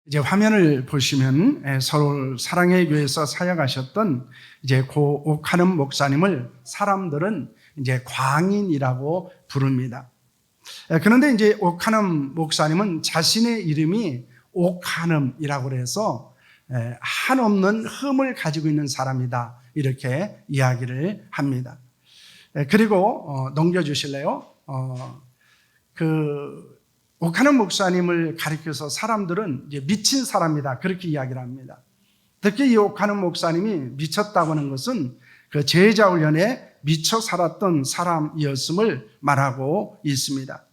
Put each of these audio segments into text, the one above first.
이제 화면을 보시면 서울 사랑의 교회에서 사역하셨던 이제 고 옥하는 목사님을 사람들은 이제 광인이라고 부릅니다. 그런데 이제 옥하는 목사님은 자신의 이름이 옥하는이라고 해서 한없는 흠을 가지고 있는 사람이다, 이렇게 이야기를 합니다. 그리고 넘겨주실래요? 옥하는 목사님을 가리켜서 사람들은 이제 미친 사람이다, 그렇게 이야기를 합니다. 특히 이 옥하는 목사님이 미쳤다고 하는 것은 그 제자훈련에 미쳐 살았던 사람이었음을 말하고 있습니다.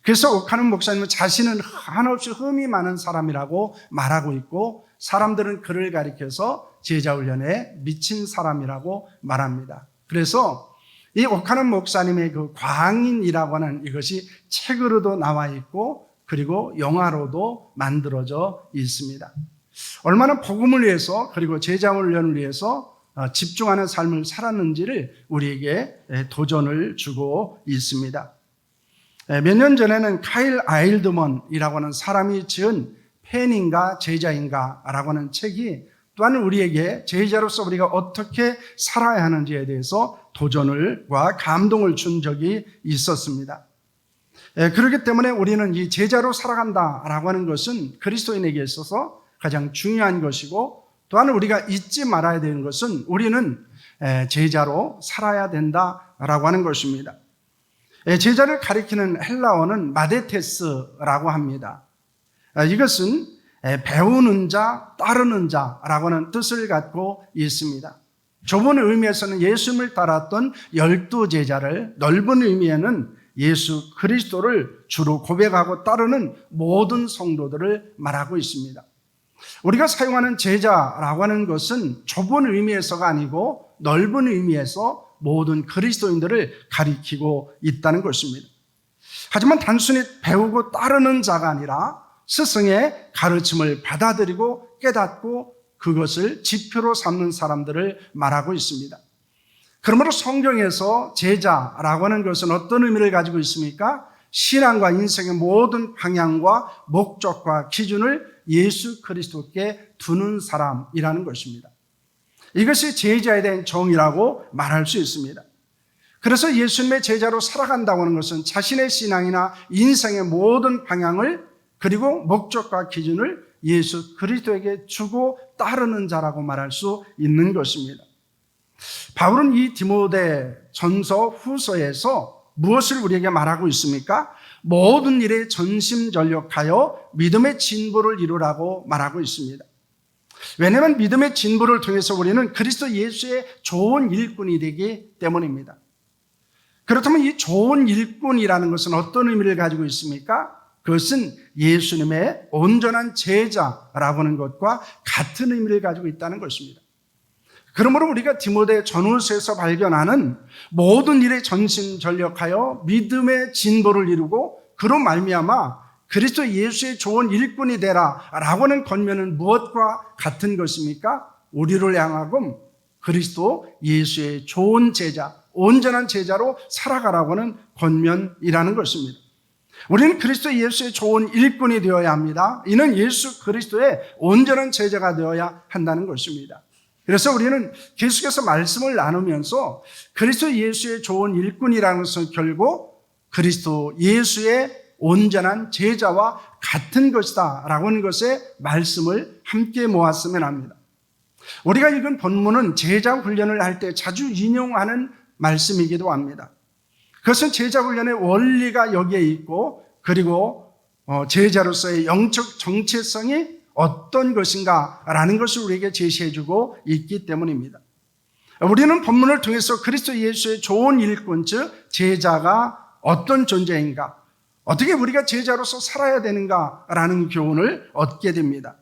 그래서 옥하는 목사님은 자신은 한없이 흠이 많은 사람이라고 말하고 있고, 사람들은 그를 가리켜서 제자훈련에 미친 사람이라고 말합니다. 그래서 이 옥하는 목사님의 그 광인이라고 하는 이것이 책으로도 나와 있고, 그리고 영화로도 만들어져 있습니다. 얼마나 복음을 위해서, 그리고 제자훈련을 위해서 집중하는 삶을 살았는지를 우리에게 도전을 주고 있습니다. 몇 년 전에는 카일 아일드먼이라고 하는 사람이 지은 팬인가 제자인가 라고 하는 책이 또한 우리에게 제자로서 우리가 어떻게 살아야 하는지에 대해서 도전과 감동을 준 적이 있었습니다. 그렇기 때문에 우리는 이 제자로 살아간다라고 하는 것은 그리스도인에게 있어서 가장 중요한 것이고, 또한 우리가 잊지 말아야 되는 것은 우리는 제자로 살아야 된다라고 하는 것입니다. 제자를 가리키는 헬라어는 마데테스라고 합니다. 이것은 배우는 자, 따르는 자라고 하는 뜻을 갖고 있습니다. 좁은 의미에서는 예수님을 따랐던 12제자를, 넓은 의미에는 예수 그리스도를 주로 고백하고 따르는 모든 성도들을 말하고 있습니다. 우리가 사용하는 제자라고 하는 것은 좁은 의미에서가 아니고 넓은 의미에서 모든 그리스도인들을 가리키고 있다는 것입니다. 하지만 단순히 배우고 따르는 자가 아니라 스승의 가르침을 받아들이고 깨닫고 그것을 지표로 삼는 사람들을 말하고 있습니다. 그러므로 성경에서 제자라고 하는 것은 어떤 의미를 가지고 있습니까? 신앙과 인생의 모든 방향과 목적과 기준을 예수 그리스도께 두는 사람이라는 것입니다. 이것이 제자에 대한 정의라고 말할 수 있습니다. 그래서 예수님의 제자로 살아간다고 하는 것은 자신의 신앙이나 인생의 모든 방향을, 그리고 목적과 기준을 예수 그리스도에게 주고 따르는 자라고 말할 수 있는 것입니다. 바울은 이 디모데 전서 후서에서 무엇을 우리에게 말하고 있습니까? 모든 일에 전심전력하여 믿음의 진보를 이루라고 말하고 있습니다. 왜냐하면 믿음의 진보를 통해서 우리는 그리스도 예수의 좋은 일꾼이 되기 때문입니다. 그렇다면 이 좋은 일꾼이라는 것은 어떤 의미를 가지고 있습니까? 그것은 예수님의 온전한 제자라고 하는 것과 같은 의미를 가지고 있다는 것입니다. 그러므로 우리가 디모데 전후서에서 발견하는 모든 일에 전심전력하여 믿음의 진보를 이루고 그로 말미암아 그리스도 예수의 좋은 일꾼이 되라라고 하는 권면은 무엇과 같은 것입니까? 우리를 향하금 그리스도 예수의 좋은 제자, 온전한 제자로 살아가라고 하는 권면이라는 것입니다. 우리는 그리스도 예수의 좋은 일꾼이 되어야 합니다. 이는 예수 그리스도의 온전한 제자가 되어야 한다는 것입니다. 그래서 우리는 계속해서 말씀을 나누면서 그리스도 예수의 좋은 일꾼이라는 것은 결국 그리스도 예수의 온전한 제자와 같은 것이다 라고 하는 것에 말씀을 함께 모았으면 합니다. 우리가 읽은 본문은 제자 훈련을 할 때 자주 인용하는 말씀이기도 합니다. 그것은 제자 훈련의 원리가 여기에 있고, 그리고 제자로서의 영적 정체성이 어떤 것인가 라는 것을 우리에게 제시해주고 있기 때문입니다. 우리는 본문을 통해서 그리스도 예수의 좋은 일꾼, 즉 제자가 어떤 존재인가, 어떻게 우리가 제자로서 살아야 되는가라는 교훈을 얻게 됩니다.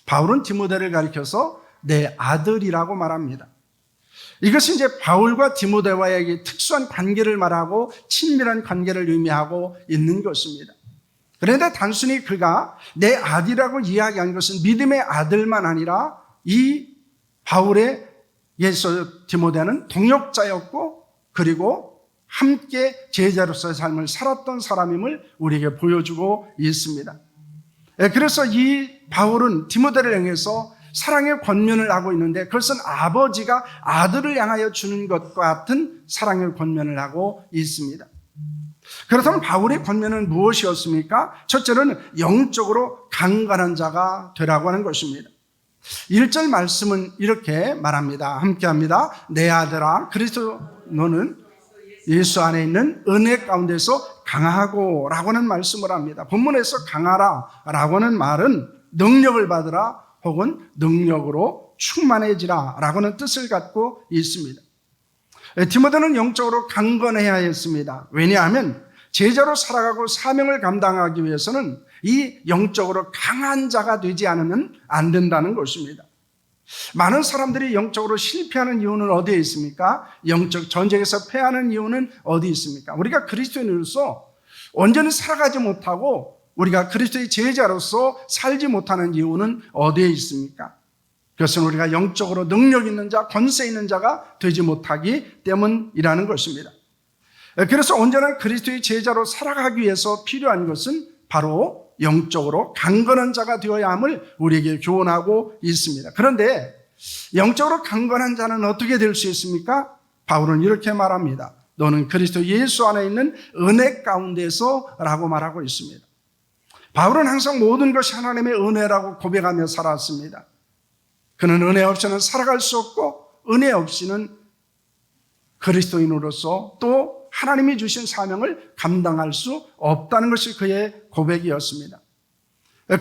바울은 디모데를 가리켜서 내 아들이라고 말합니다. 이것이 이제 바울과 디모데와의 특수한 관계를 말하고 친밀한 관계를 의미하고 있는 것입니다. 그런데 단순히 그가 내 아들이라고 이야기한 것은 믿음의 아들만 아니라 이 바울의 예수 디모데는 동역자였고, 그리고 함께 제자로서의 삶을 살았던 사람임을 우리에게 보여주고 있습니다. 그래서 이 바울은 디모데를 향해서 사랑의 권면을 하고 있는데 그것은 아버지가 아들을 향하여 주는 것과 같은 사랑의 권면을 하고 있습니다. 그렇다면 바울의 권면은 무엇이었습니까? 첫째는 영적으로 강건한 자가 되라고 하는 것입니다. 1절 말씀은 이렇게 말합니다. 함께 합니다. 내 아들아 그리스도 너는 예수 안에 있는 은혜 가운데서 강하고 라고 하는 말씀을 합니다. 본문에서 강하라 라고 하는 말은 능력을 받으라 혹은 능력으로 충만해지라 라고 하는 뜻을 갖고 있습니다. 디모데는 영적으로 강건해야 했습니다. 왜냐하면 제자로 살아가고 사명을 감당하기 위해서는 이 영적으로 강한 자가 되지 않으면 안 된다는 것입니다. 많은 사람들이 영적으로 실패하는 이유는 어디에 있습니까? 영적 전쟁에서 패하는 이유는 어디 있습니까? 우리가 그리스도인으로서 온전히 살아가지 못하고 우리가 그리스도의 제자로서 살지 못하는 이유는 어디에 있습니까? 그것은 우리가 영적으로 능력 있는 자, 권세 있는 자가 되지 못하기 때문이라는 것입니다. 그래서 온전한 그리스도의 제자로 살아가기 위해서 필요한 것은 바로 영적으로 강건한 자가 되어야 함을 우리에게 교훈하고 있습니다. 그런데 영적으로 강건한 자는 어떻게 될 수 있습니까? 바울은 이렇게 말합니다. 너는 그리스도 예수 안에 있는 은혜 가운데서 라고 말하고 있습니다. 바울은 항상 모든 것이 하나님의 은혜라고 고백하며 살았습니다. 그는 은혜 없이는 살아갈 수 없고 은혜 없이는 그리스도인으로서 또 하나님이 주신 사명을 감당할 수 없다는 것이 그의 고백이었습니다.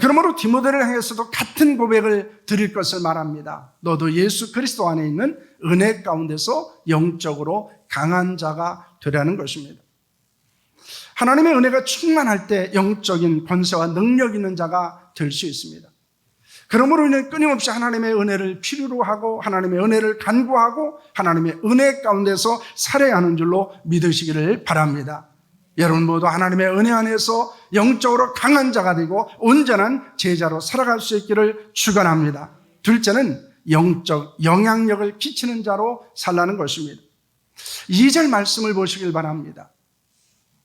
그러므로 디모데를 향해서도 같은 고백을 드릴 것을 말합니다. 너도 예수 그리스도 안에 있는 은혜 가운데서 영적으로 강한 자가 되라는 것입니다. 하나님의 은혜가 충만할 때 영적인 권세와 능력 있는 자가 될 수 있습니다. 그러므로 우리는 끊임없이 하나님의 은혜를 필요로 하고 하나님의 은혜를 간구하고 하나님의 은혜 가운데서 살아야 하는 줄로 믿으시기를 바랍니다. 여러분 모두 하나님의 은혜 안에서 영적으로 강한 자가 되고 온전한 제자로 살아갈 수 있기를 축원합니다. 둘째는 영적 영향력을 끼치는 자로 살라는 것입니다. 2절 말씀을 보시길 바랍니다.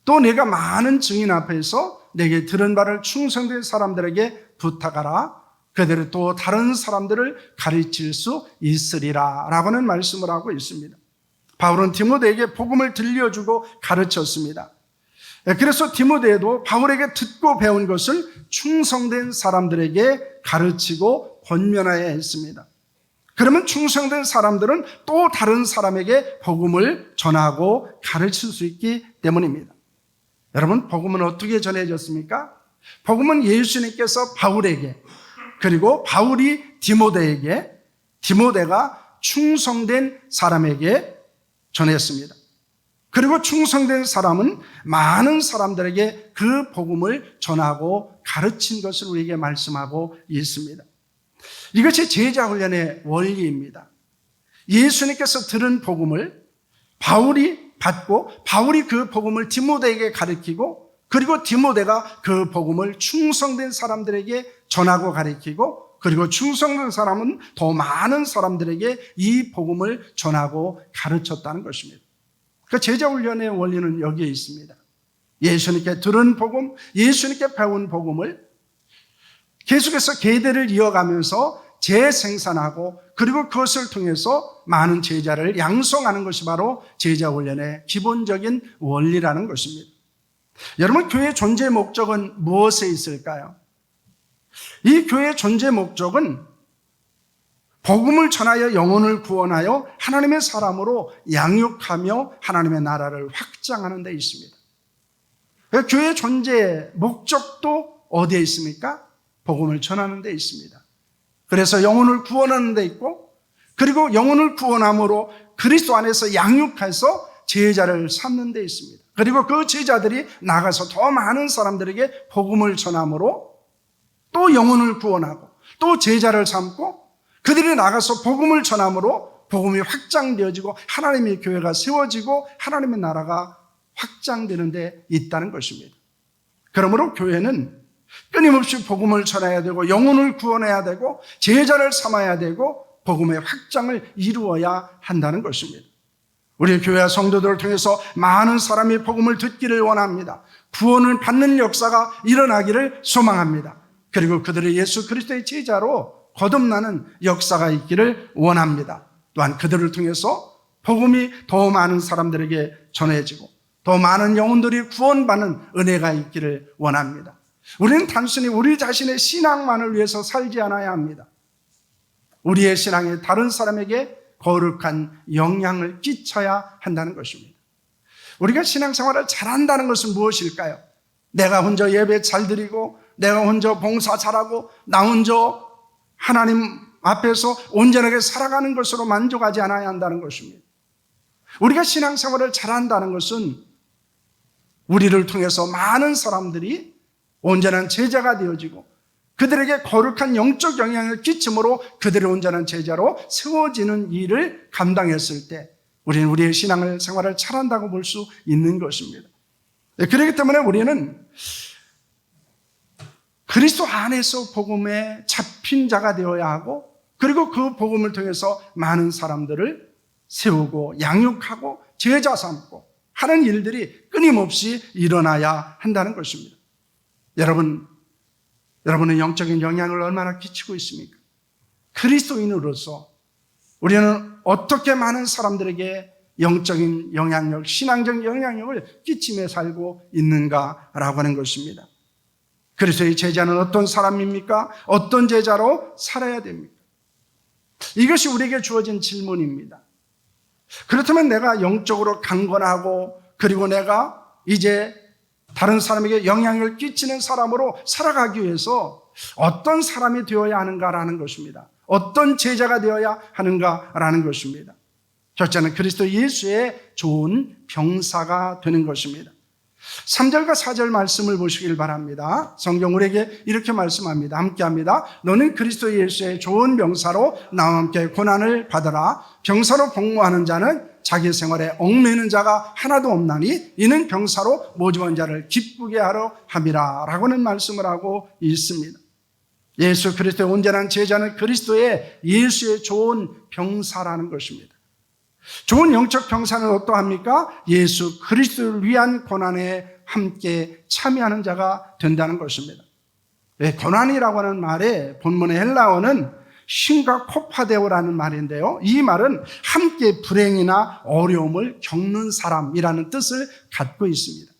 또 내가 많은 증인 앞에서 내게 들은 바를 충성된 사람들에게 부탁하라. 그대로 또 다른 사람들을 가르칠 수 있으리라 라고는 말씀을 하고 있습니다. 바울은 디모데에게 복음을 들려주고 가르쳤습니다. 그래서 디모데도 바울에게 듣고 배운 것을 충성된 사람들에게 가르치고 권면해야 했습니다. 그러면 충성된 사람들은 또 다른 사람에게 복음을 전하고 가르칠 수 있기 때문입니다. 여러분, 복음은 어떻게 전해졌습니까? 복음은 예수님께서 바울에게 그리고 바울이 디모데에게 디모데가 충성된 사람에게 전했습니다. 그리고 충성된 사람은 많은 사람들에게 그 복음을 전하고 가르친 것을 우리에게 말씀하고 있습니다. 이것이 제자훈련의 원리입니다. 예수님께서 들은 복음을 바울이 받고 바울이 그 복음을 디모데에게 가르치고 그리고 디모데가 그 복음을 충성된 사람들에게 전하고 가르치고 그리고 충성된 사람은 더 많은 사람들에게 이 복음을 전하고 가르쳤다는 것입니다. 그 제자훈련의 원리는 여기에 있습니다. 예수님께 들은 복음, 예수님께 배운 복음을 계속해서 계대를 이어가면서 재생산하고 그리고 그것을 통해서 많은 제자를 양성하는 것이 바로 제자훈련의 기본적인 원리라는 것입니다. 여러분, 교회의 존재 목적은 무엇에 있을까요? 이 교회의 존재 목적은 복음을 전하여 영혼을 구원하여 하나님의 사람으로 양육하며 하나님의 나라를 확장하는 데 있습니다. 교회의 존재 목적도 어디에 있습니까? 복음을 전하는 데 있습니다. 그래서 영혼을 구원하는 데 있고 그리고 영혼을 구원함으로 그리스도 안에서 양육해서 제자를 삼는 데 있습니다. 그리고 그 제자들이 나가서 더 많은 사람들에게 복음을 전함으로 또 영혼을 구원하고 또 제자를 삼고 그들이 나가서 복음을 전함으로 복음이 확장되어지고 하나님의 교회가 세워지고 하나님의 나라가 확장되는 데 있다는 것입니다. 그러므로 교회는 끊임없이 복음을 전해야 되고 영혼을 구원해야 되고 제자를 삼아야 되고 복음의 확장을 이루어야 한다는 것입니다. 우리 교회와 성도들을 통해서 많은 사람이 복음을 듣기를 원합니다. 구원을 받는 역사가 일어나기를 소망합니다. 그리고 그들의 예수 그리스도의 제자로 거듭나는 역사가 있기를 원합니다. 또한 그들을 통해서 복음이 더 많은 사람들에게 전해지고 더 많은 영혼들이 구원받는 은혜가 있기를 원합니다. 우리는 단순히 우리 자신의 신앙만을 위해서 살지 않아야 합니다. 우리의 신앙이 다른 사람에게 거룩한 영향을 끼쳐야 한다는 것입니다. 우리가 신앙생활을 잘한다는 것은 무엇일까요? 내가 혼자 예배 잘 드리고 내가 혼자 봉사 잘하고 나 혼자 하나님 앞에서 온전하게 살아가는 것으로 만족하지 않아야 한다는 것입니다. 우리가 신앙생활을 잘한다는 것은 우리를 통해서 많은 사람들이 온전한 제자가 되어지고 그들에게 거룩한 영적 영향을 끼침으로 그들의 온전한 제자로 세워지는 일을 감당했을 때 우리는 우리의 신앙생활을 잘한다고 볼 수 있는 것입니다. 그렇기 때문에 우리는 그리스도 안에서 복음에 잡힌 자가 되어야 하고 그리고 그 복음을 통해서 많은 사람들을 세우고 양육하고 제자 삼고 하는 일들이 끊임없이 일어나야 한다는 것입니다. 여러분의 영적인 영향을 얼마나 끼치고 있습니까? 그리스도인으로서 우리는 어떻게 많은 사람들에게 영적인 영향력, 신앙적 영향력을 끼치며 살고 있는가라고 하는 것입니다. 그리스도의 제자는 어떤 사람입니까? 어떤 제자로 살아야 됩니까? 이것이 우리에게 주어진 질문입니다. 그렇다면 내가 영적으로 강건하고 그리고 내가 이제 다른 사람에게 영향을 끼치는 사람으로 살아가기 위해서 어떤 사람이 되어야 하는가라는 것입니다. 어떤 제자가 되어야 하는가라는 것입니다. 첫째는 그리스도 예수의 좋은 병사가 되는 것입니다. 3절과 4절 말씀을 보시길 바랍니다. 성경 우리에게 이렇게 말씀합니다. 함께합니다. 너는 그리스도 예수의 좋은 병사로 나와 함께 고난을 받으라. 병사로 복무하는 자는 자기 생활에 얽매이는 자가 하나도 없나니 이는 병사로 모집한 자를 기쁘게 하려 함이라 라고는 말씀을 하고 있습니다. 예수 그리스도의 온전한 제자는 그리스도의 예수의 좋은 병사라는 것입니다. 좋은 영적 병사는 어떠합니까? 예수 그리스도를 위한 고난에 함께 참여하는 자가 된다는 것입니다. 고난이라고 하는 말의 본문의 헬라어는 신가코파데오라는 말인데요. 이 말은 함께 불행이나 어려움을 겪는 사람이라는 뜻을 갖고 있습니다.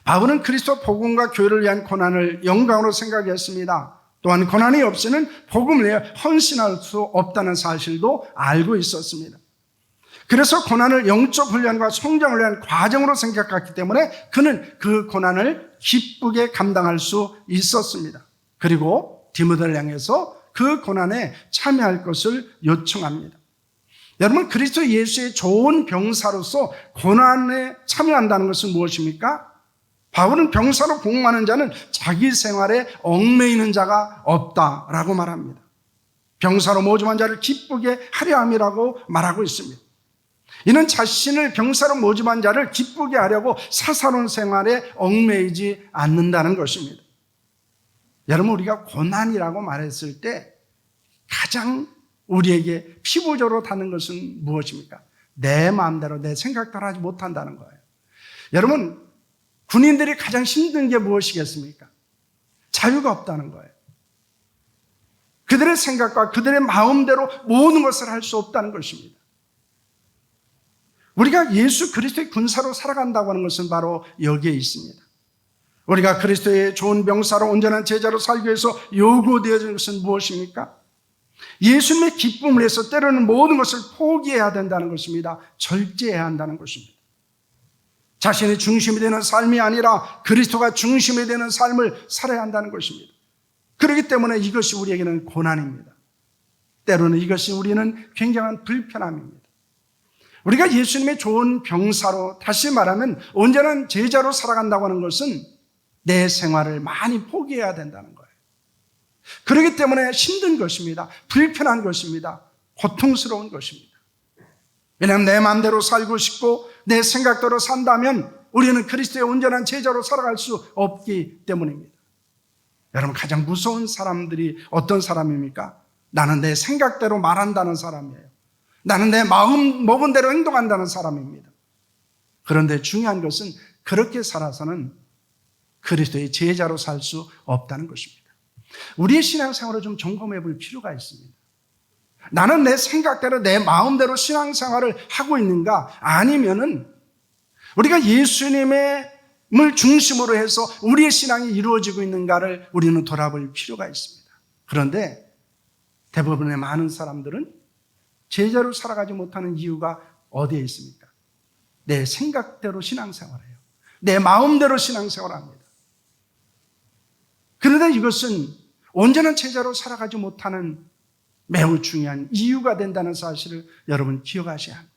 바울은 그리스도 복음과 교회를 위한 고난을 영광으로 생각했습니다. 또한 고난이 없이는 복음을 위해 헌신할 수 없다는 사실도 알고 있었습니다. 그래서 고난을 영적 훈련과 성장을 위한 과정으로 생각했기 때문에 그는 그 고난을 기쁘게 감당할 수 있었습니다. 그리고 디모데를 향해서 그 고난에 참여할 것을 요청합니다. 여러분, 그리스도 예수의 좋은 병사로서 고난에 참여한다는 것은 무엇입니까? 바울은 병사로 복무하는 자는 자기 생활에 얽매이는 자가 없다라고 말합니다. 병사로 모집한 자를 기쁘게 하려 함이라고 말하고 있습니다. 이는 자신을 병사로 모집한 자를 기쁘게 하려고 사사로운 생활에 얽매이지 않는다는 것입니다. 여러분, 우리가 고난이라고 말했을 때 가장 우리에게 피부적으로 닿는 것은 무엇입니까? 내 마음대로 내 생각대로 하지 못한다는 거예요. 여러분, 군인들이 가장 힘든 게 무엇이겠습니까? 자유가 없다는 거예요. 그들의 생각과 그들의 마음대로 모든 것을 할 수 없다는 것입니다. 우리가 예수 그리스도의 군사로 살아간다고 하는 것은 바로 여기에 있습니다. 우리가 그리스도의 좋은 병사로 온전한 제자로 살기 위해서 요구되어진 것은 무엇입니까? 예수님의 기쁨을 위해서 때로는 모든 것을 포기해야 된다는 것입니다. 절제해야 한다는 것입니다. 자신이 중심이 되는 삶이 아니라 그리스도가 중심이 되는 삶을 살아야 한다는 것입니다. 그렇기 때문에 이것이 우리에게는 고난입니다. 때로는 이것이 우리는 굉장한 불편함입니다. 우리가 예수님의 좋은 병사로, 다시 말하면 온전한 제자로 살아간다고 하는 것은 내 생활을 많이 포기해야 된다는 거예요. 그렇기 때문에 힘든 것입니다. 불편한 것입니다. 고통스러운 것입니다. 왜냐하면 내 마음대로 살고 싶고 내 생각대로 산다면 우리는 그리스도의 온전한 제자로 살아갈 수 없기 때문입니다. 여러분, 가장 무서운 사람들이 어떤 사람입니까? 나는 내 생각대로 말한다는 사람이에요. 나는 내 마음 먹은 대로 행동한다는 사람입니다. 그런데 중요한 것은 그렇게 살아서는 그리스도의 제자로 살 수 없다는 것입니다. 우리의 신앙생활을 좀 점검해 볼 필요가 있습니다. 나는 내 생각대로 내 마음대로 신앙생활을 하고 있는가? 아니면은 우리가 예수님을 중심으로 해서 우리의 신앙이 이루어지고 있는가를 우리는 돌아볼 필요가 있습니다. 그런데 대부분의 많은 사람들은 제자로 살아가지 못하는 이유가 어디에 있습니까? 내 생각대로 신앙생활해요. 내 마음대로 신앙생활합니다. 그런데 이것은 온전한 제자로 살아가지 못하는 매우 중요한 이유가 된다는 사실을 여러분 기억하셔야 합니다.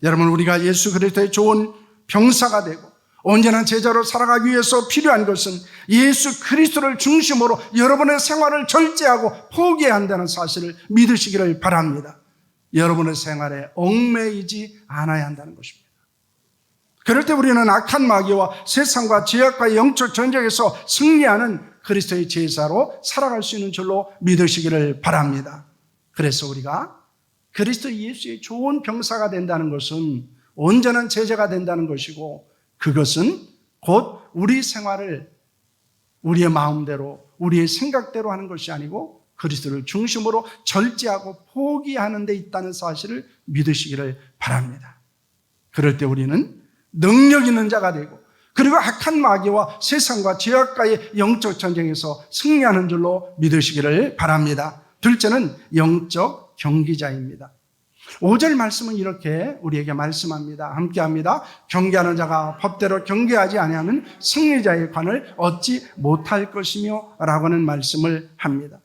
여러분, 우리가 예수 그리스도의 좋은 병사가 되고 온전한 제자로 살아가기 위해서 필요한 것은 예수 그리스도를 중심으로 여러분의 생활을 절제하고 포기해야 한다는 사실을 믿으시기를 바랍니다. 여러분의 생활에 얽매이지 않아야 한다는 것입니다. 그럴 때 우리는 악한 마귀와 세상과 죄악과의 영적 전쟁에서 승리하는 그리스도의 제자로 살아갈 수 있는 줄로 믿으시기를 바랍니다. 그래서 우리가 그리스도 예수의 좋은 병사가 된다는 것은 온전한 제자가 된다는 것이고, 그것은 곧 우리 생활을 우리의 마음대로 우리의 생각대로 하는 것이 아니고 그리스도를 중심으로 절제하고 포기하는 데 있다는 사실을 믿으시기를 바랍니다. 그럴 때 우리는 능력 있는 자가 되고, 그리고 악한 마귀와 세상과 죄악과의 영적 전쟁에서 승리하는 줄로 믿으시기를 바랍니다. 둘째는 영적 경기자입니다. 5절 말씀은 이렇게 우리에게 말씀합니다. 함께합니다. 경계하는 자가 법대로 경계하지 아니하면 승리자의 관을 얻지 못할 것이며 라고는 말씀을 합니다.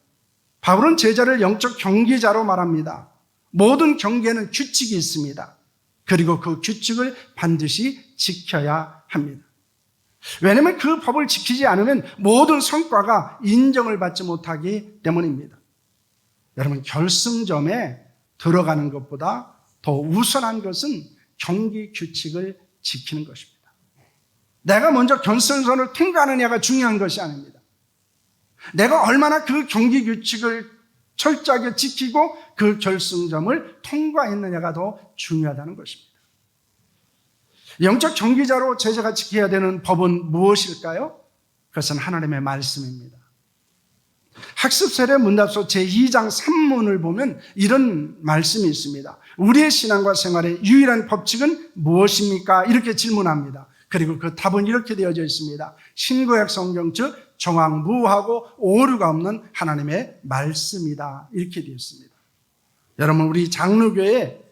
바울은 제자를 영적 경계자로 말합니다. 모든 경계는 규칙이 있습니다. 그리고 그 규칙을 반드시 지켜야 합니다. 왜냐하면 그 법을 지키지 않으면 모든 성과가 인정을 받지 못하기 때문입니다. 여러분, 결승점에 들어가는 것보다 더 우선한 것은 경기 규칙을 지키는 것입니다. 내가 먼저 결승선을 통과하느냐가 중요한 것이 아닙니다. 내가 얼마나 그 경기 규칙을 철저하게 지키고 그 결승점을 통과했느냐가 더 중요하다는 것입니다. 영적 경기자로 제자가 지켜야 되는 법은 무엇일까요? 그것은 하나님의 말씀입니다. 학습세례 문답서 제2장 3문을 보면 이런 말씀이 있습니다. 우리의 신앙과 생활의 유일한 법칙은 무엇입니까? 이렇게 질문합니다. 그리고 그 답은 이렇게 되어져 있습니다. 신구약 성경 즉 정황무하고 오류가 없는 하나님의 말씀이다. 이렇게 되어 있습니다. 여러분, 우리 장로교의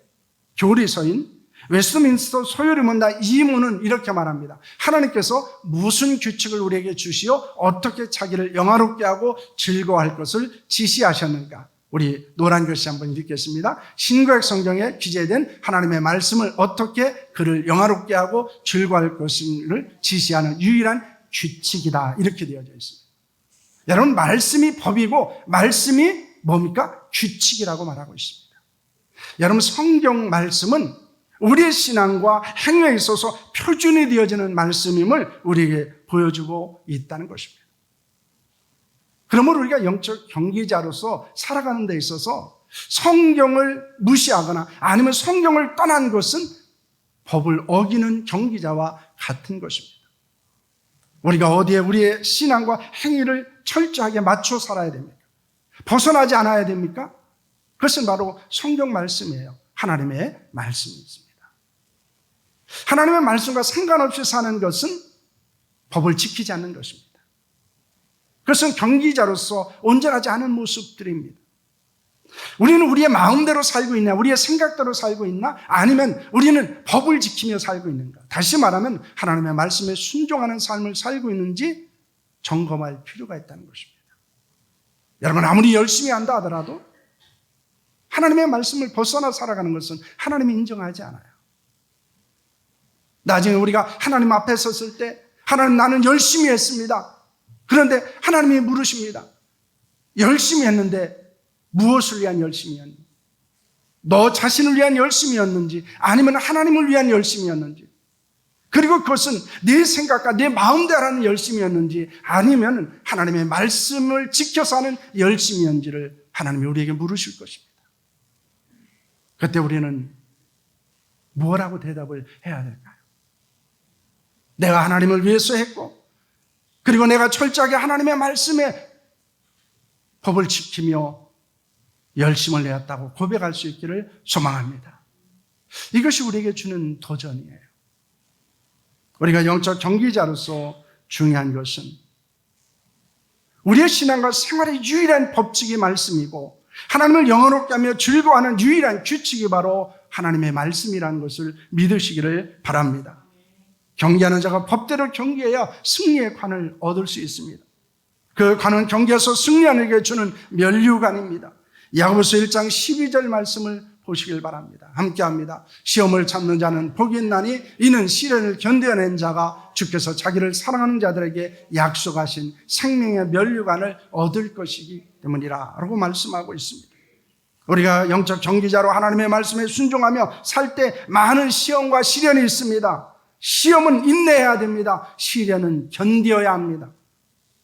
교리서인 웨스트민스터 소요리 문답 2문은 이렇게 말합니다. 하나님께서 무슨 규칙을 우리에게 주시어 어떻게 자기를 영화롭게 하고 즐거워할 것을 지시하셨는가? 우리 노란 글씨 한번 읽겠습니다. 신구약 성경에 기재된 하나님의 말씀을 어떻게 그를 영화롭게 하고 즐거워할 것을 지시하는 유일한 규칙이다. 이렇게 되어져 있습니다. 여러분, 말씀이 법이고 말씀이 뭡니까? 규칙이라고 말하고 있습니다. 여러분, 성경 말씀은 우리의 신앙과 행위에 있어서 표준이 되어지는 말씀임을 우리에게 보여주고 있다는 것입니다. 그러므로 우리가 영적 경기자로서 살아가는 데 있어서 성경을 무시하거나 아니면 성경을 떠난 것은 법을 어기는 경기자와 같은 것입니다. 우리가 어디에 우리의 신앙과 행위를 철저하게 맞춰 살아야 됩니까? 벗어나지 않아야 됩니까? 그것은 바로 성경 말씀이에요. 하나님의 말씀이 있습니다. 하나님의 말씀과 상관없이 사는 것은 법을 지키지 않는 것입니다. 그것은 경기자로서 온전하지 않은 모습들입니다. 우리는 우리의 마음대로 살고 있냐, 우리의 생각대로 살고 있나, 아니면 우리는 법을 지키며 살고 있는가. 다시 말하면 하나님의 말씀에 순종하는 삶을 살고 있는지 점검할 필요가 있다는 것입니다. 여러분, 아무리 열심히 한다 하더라도 하나님의 말씀을 벗어나 살아가는 것은 하나님이 인정하지 않아요. 나중에 우리가 하나님 앞에 섰을 때 하나님, 나는 열심히 했습니다. 그런데 하나님이 물으십니다. 열심히 했는데 무엇을 위한 열심이었는지, 너 자신을 위한 열심이었는지 아니면 하나님을 위한 열심이었는지, 그리고 그것은 내 생각과 내 마음대로 하는 열심이었는지 아니면 하나님의 말씀을 지켜서 하는 열심이었는지를 하나님이 우리에게 물으실 것입니다. 그때 우리는 뭐라고 대답을 해야 될까요? 내가 하나님을 위해서 했고 그리고 내가 철저하게 하나님의 말씀에 법을 지키며 열심을 내었다고 고백할 수 있기를 소망합니다. 이것이 우리에게 주는 도전이에요. 우리가 영적 경기자로서 중요한 것은 우리의 신앙과 생활의 유일한 법칙이 말씀이고 하나님을 영원롭게 하며 즐거워하는 유일한 규칙이 바로 하나님의 말씀이라는 것을 믿으시기를 바랍니다. 경계하는 자가 법대로 경계해야 승리의 관을 얻을 수 있습니다. 그 관은 경계에서 승리하는 게 주는 면류관입니다. 야고보서 1장 12절 말씀을 보시길 바랍니다. 함께합니다. 시험을 참는 자는 복이 있나니 이는 시련을 견뎌낸 자가 주께서 자기를 사랑하는 자들에게 약속하신 생명의 면류관을 얻을 것이기 때문이라 라고 말씀하고 있습니다. 우리가 영적 경기자로 하나님의 말씀에 순종하며 살 때 많은 시험과 시련이 있습니다. 시험은 인내해야 됩니다. 시련은 견뎌야 합니다.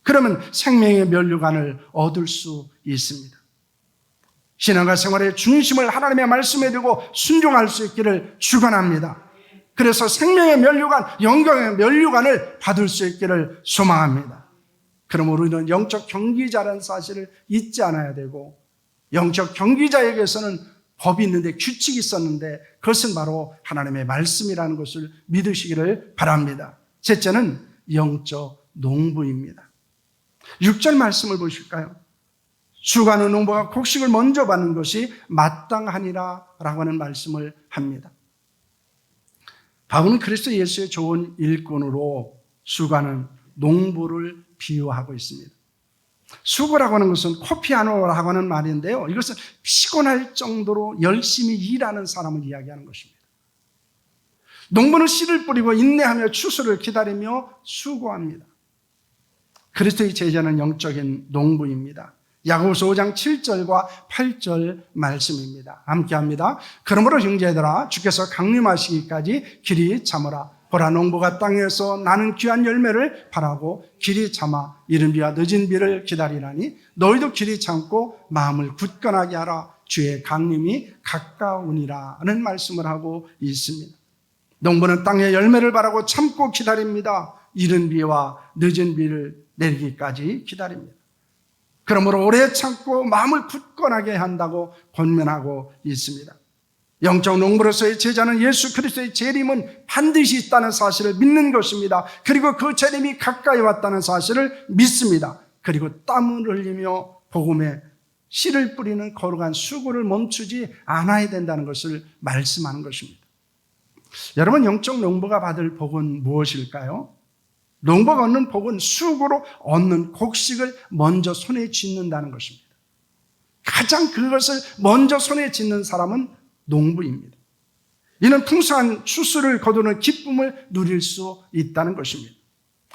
그러면 생명의 면류관을 얻을 수 있습니다. 신앙과 생활의 중심을 하나님의 말씀에 두고 순종할 수 있기를 축원합니다. 그래서 생명의 면류관, 영광의 면류관을 받을 수 있기를 소망합니다. 그럼 우리는 영적 경기자라는 사실을 잊지 않아야 되고, 영적 경기자에게서는 법이 있는데, 규칙이 있었는데 그것은 바로 하나님의 말씀이라는 것을 믿으시기를 바랍니다. 셋째는 영적 농부입니다. 6절 말씀을 보실까요? 수고하는 농부가 곡식을 먼저 받는 것이 마땅하니라 라고 하는 말씀을 합니다. 바울은 그리스도 예수의 좋은 일꾼으로 수고하는 농부를 비유하고 있습니다. 수고라고 하는 것은 코피아노라고 하는 말인데요, 이것은 피곤할 정도로 열심히 일하는 사람을 이야기하는 것입니다. 농부는 씨를 뿌리고 인내하며 추수를 기다리며 수고합니다. 그리스도의 제자는 영적인 농부입니다. 야고보서 5장 7절과 8절 말씀입니다. 함께합니다. 그러므로 형제들아, 주께서 강림하시기까지 길이 참으라. 보라, 농부가 땅에서 나는 귀한 열매를 바라고 길이 참아 이른 비와 늦은 비를 기다리라니 너희도 길이 참고 마음을 굳건하게 하라. 주의 강림이 가까우니라 는 말씀을 하고 있습니다. 농부는 땅의 열매를 바라고 참고 기다립니다. 이른 비와 늦은 비를 내리기까지 기다립니다. 그러므로 오래 참고 마음을 굳건하게 한다고 권면하고 있습니다. 영적 농부로서의 제자는 예수 그리스도의 재림은 반드시 있다는 사실을 믿는 것입니다. 그리고 그 재림이 가까이 왔다는 사실을 믿습니다. 그리고 땀을 흘리며 복음에 씨를 뿌리는 거룩한 수고를 멈추지 않아야 된다는 것을 말씀하는 것입니다. 여러분, 영적 농부가 받을 복은 무엇일까요? 농부가 얻는 복은 수고로 얻는 곡식을 먼저 손에 쥐는다는 것입니다. 가장 그것을 먼저 손에 쥐는 사람은 농부입니다. 이는 풍성한 추수를 거두는 기쁨을 누릴 수 있다는 것입니다.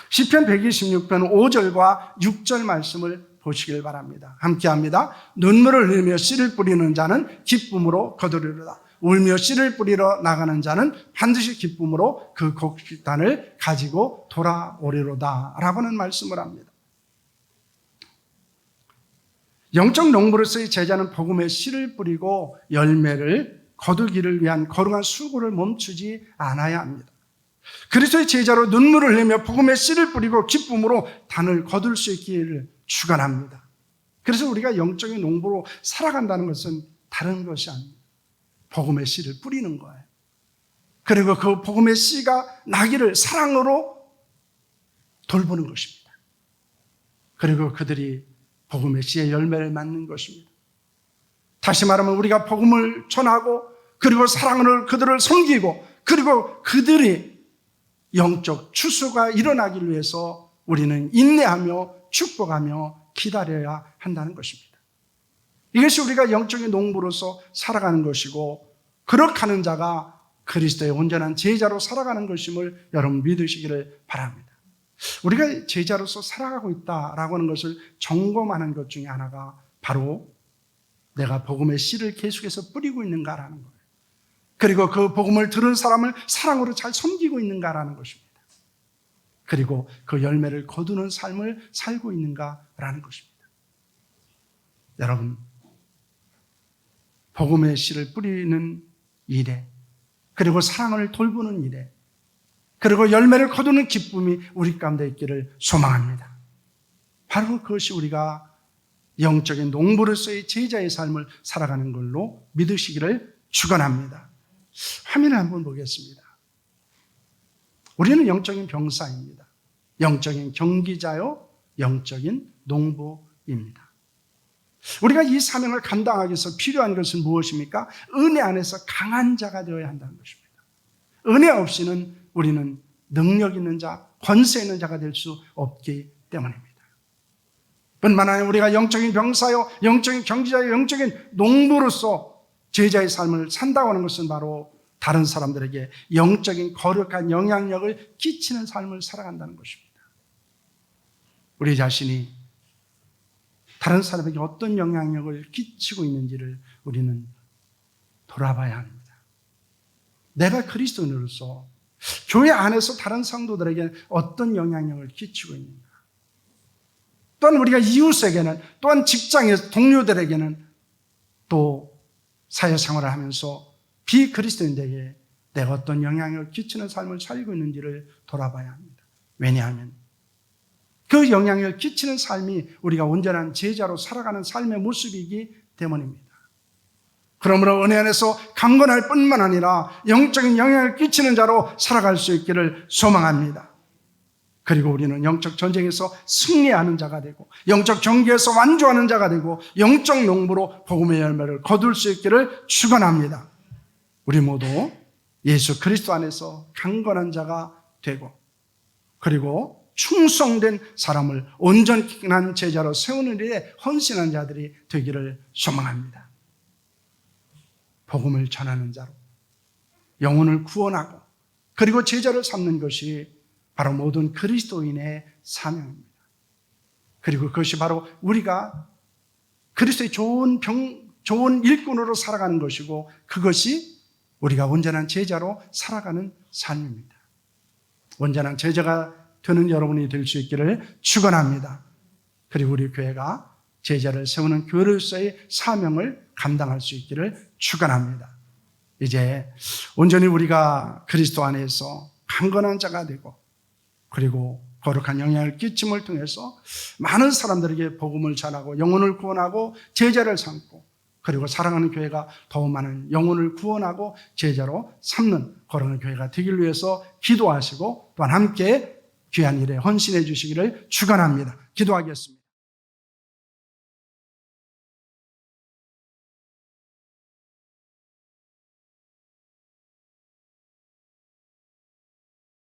시편 126편 5절과 6절 말씀을 보시길 바랍니다. 함께합니다. 눈물을 흘리며 씨를 뿌리는 자는 기쁨으로 거두리로다. 울며 씨를 뿌리러 나가는 자는 반드시 기쁨으로 그 곡식단을 가지고 돌아오리로다 라고는 말씀을 합니다. 영적 농부로서의 제자는 복음의 씨를 뿌리고 열매를 거두기를 위한 거룩한 수고를 멈추지 않아야 합니다. 그리스도의 제자로 눈물을 흘리며 복음의 씨를 뿌리고 기쁨으로 단을 거둘 수 있기를 축원합니다. 그래서 우리가 영적인 농부로 살아간다는 것은 다른 것이 아닙니다. 복음의 씨를 뿌리는 거예요. 그리고 그 복음의 씨가 나기를 사랑으로 돌보는 것입니다. 그리고 그들이 복음의 씨의 열매를 맺는 것입니다. 다시 말하면 우리가 복음을 전하고 그리고 사랑으로 그들을 섬기고 그리고 그들이 영적 추수가 일어나기 위해서 우리는 인내하며 축복하며 기다려야 한다는 것입니다. 이것이 우리가 영적인 농부로서 살아가는 것이고 그렇게 하는 자가 그리스도의 온전한 제자로 살아가는 것임을 여러분 믿으시기를 바랍니다. 우리가 제자로서 살아가고 있다라고 하는 것을 점검하는 것 중에 하나가 바로 내가 복음의 씨를 계속해서 뿌리고 있는가라는 거예요. 그리고 그 복음을 들은 사람을 사랑으로 잘 섬기고 있는가라는 것입니다. 그리고 그 열매를 거두는 삶을 살고 있는가라는 것입니다. 여러분, 복음의 씨를 뿌리는 일에 그리고 사랑을 돌보는 일에 그리고 열매를 거두는 기쁨이 우리 가운데 있기를 소망합니다. 바로 그것이 우리가 영적인 농부로서의 제자의 삶을 살아가는 걸로 믿으시기를 축원합니다. 화면을 한번 보겠습니다. 우리는 영적인 병사입니다. 영적인 경기자요, 영적인 농부입니다. 우리가 이 사명을 감당하기 위해서 필요한 것은 무엇입니까? 은혜 안에서 강한 자가 되어야 한다는 것입니다. 은혜 없이는 우리는 능력 있는 자, 권세 있는 자가 될 수 없기 때문입니다. 뿐만 아니라 우리가 영적인 병사요, 영적인 경기자요, 영적인 농부로서 제자의 삶을 산다고 하는 것은 바로 다른 사람들에게 영적인 거룩한 영향력을 끼치는 삶을 살아간다는 것입니다. 우리 자신이 다른 사람에게 어떤 영향력을 끼치고 있는지를 우리는 돌아봐야 합니다. 내가 그리스도인으로서 교회 안에서 다른 성도들에게 어떤 영향력을 끼치고 있는가? 또한 우리가 이웃에게는, 또한 직장에서 동료들에게는, 또 사회생활을 하면서 비그리스도인들에게 내가 어떤 영향력을 끼치는 삶을 살고 있는지를 돌아봐야 합니다. 왜냐하면 그 영향력을 끼치는 삶이 우리가 온전한 제자로 살아가는 삶의 모습이기 때문입니다. 그러므로 은혜 안에서 강건할 뿐만 아니라 영적인 영향을 끼치는 자로 살아갈 수 있기를 소망합니다. 그리고 우리는 영적 전쟁에서 승리하는 자가 되고, 영적 경기에서 완주하는 자가 되고, 영적 농부로 복음의 열매를 거둘 수 있기를 축원합니다. 우리 모두 예수 그리스도 안에서 강건한 자가 되고, 그리고 충성된 사람을 온전한 제자로 세우는 일에 헌신한 자들이 되기를 소망합니다. 복음을 전하는 자로 영혼을 구원하고 그리고 제자를 삼는 것이 바로 모든 그리스도인의 사명입니다. 그리고 그것이 바로 우리가 그리스도의 좋은 일꾼으로 살아가는 것이고, 그것이 우리가 온전한 제자로 살아가는 삶입니다. 온전한 제자가 되는 여러분이 될 수 있기를 축원합니다. 그리고 우리 교회가 제자를 세우는 교회로서의 사명을 감당할 수 있기를 축원합니다. 이제 온전히 우리가 그리스도 안에서 강건한 자가 되고, 그리고 거룩한 영향을 끼침을 통해서 많은 사람들에게 복음을 전하고 영혼을 구원하고 제자를 삼고, 그리고 사랑하는 교회가 더 많은 영혼을 구원하고 제자로 삼는 거룩한 교회가 되길 위해서 기도하시고, 또한 함께 귀한 일에 헌신해 주시기를 축원합니다. 기도하겠습니다.